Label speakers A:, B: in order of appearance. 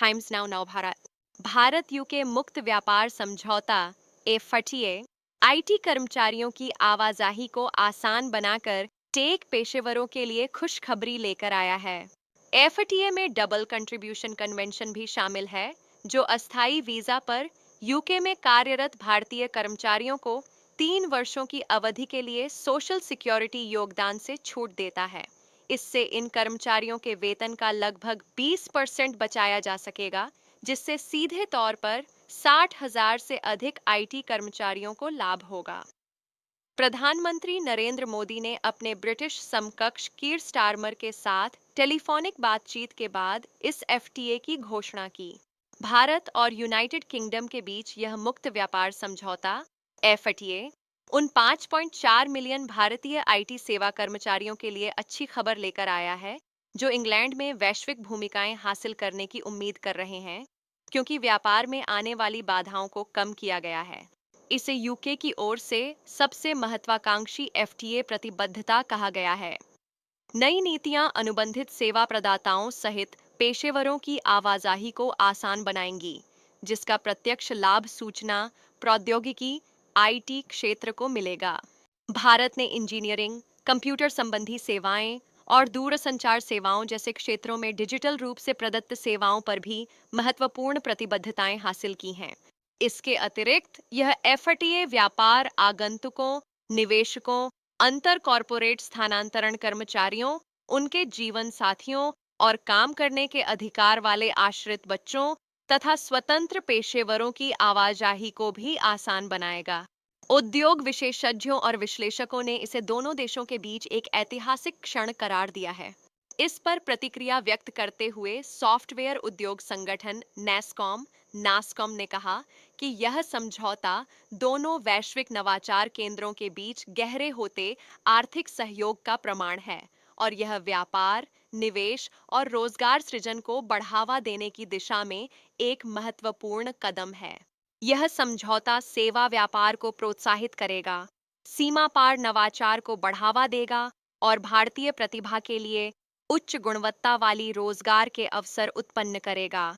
A: Times now now Bharat UK मुक्त व्यापार समझौता एफटीए आईटी कर्मचारियों की आवाजाही को आसान बनाकर टेक पेशेवरों के लिए खुशखबरी लेकर आया है। एफटीए में डबल कंट्रीब्यूशन कन्वेंशन भी शामिल है, जो अस्थायी वीजा पर यूके में कार्यरत भारतीय कर्मचारियों को 3 वर्षों की अवधि के लिए सोशल सिक्योरिटी योगदान से छूट देता है। इससे इन कर्मचारियों के वेतन का लगभग 20% बचाया जा सकेगा, जिससे सीधे तौर पर 60,000 से अधिक आईटी कर्मचारियों को लाभ होगा। प्रधानमंत्री नरेंद्र मोदी ने अपने ब्रिटिश समकक्ष कीर स्टारमर के साथ टेलीफोनिक बातचीत के बाद इस एफटीए की घोषणा की। भारत और यूनाइटेड किंगडम के बीच यह मुक्त व्यापार समझौता एफटीए उन 5.4 मिलियन भारतीय आईटी सेवा कर्मचारियों के लिए अच्छी खबर लेकर आया है, जो इंग्लैंड में वैश्विक भूमिकाएं हासिल करने की उम्मीद कर रहे हैं, क्योंकि व्यापार में आने वाली बाधाओं को कम किया गया है। इसे यूके की ओर से सबसे महत्वाकांक्षी एफटीए प्रतिबद्धता कहा गया है। नई नीतियां अनुबंधित सेवा प्रदाताओं सहित पेशेवरों की आवाजाही को आसान बनाएंगी, जिसका प्रत्यक्ष लाभ सूचना प्रौद्योगिकी आईटी क्षेत्र को मिलेगा। भारत ने इंजीनियरिंग, कंप्यूटर संबंधी सेवाएं और दूरसंचार सेवाओं जैसे क्षेत्रों में डिजिटल रूप से प्रदत्त सेवाओं पर भी महत्वपूर्ण प्रतिबद्धताएं हासिल की हैं। इसके अतिरिक्त यह एफटीए व्यापार आगंतुकों, निवेशकों, अंतर कॉरपोरेट स्थानांतरण कर्मचारियों, उनके जीवन साथियों और काम करने के अधिकार वाले आश्रित बच्चों तथा स्वतंत्र पेशेवरों की आवाजाही को भी आसान बनाएगा। उद्योग विशेषज्ञों और विश्लेषकों ने इसे दोनों देशों के बीच एक ऐतिहासिक क्षण करार दिया है। इस पर प्रतिक्रिया व्यक्त करते हुए सॉफ्टवेयर उद्योग संगठन नासकॉम ने कहा कि यह समझौता दोनों वैश्विक नवाचार केंद्रों के बीच गहरे होते आर्थिक सहयोग का प्रमाण है और यह व्यापार, निवेश और रोजगार सृजन को बढ़ावा देने की दिशा में एक महत्वपूर्ण कदम है। यह समझौता सेवा व्यापार को प्रोत्साहित करेगा, सीमा पार नवाचार को बढ़ावा देगा और भारतीय प्रतिभा के लिए उच्च गुणवत्ता वाली रोजगार के अवसर उत्पन्न करेगा।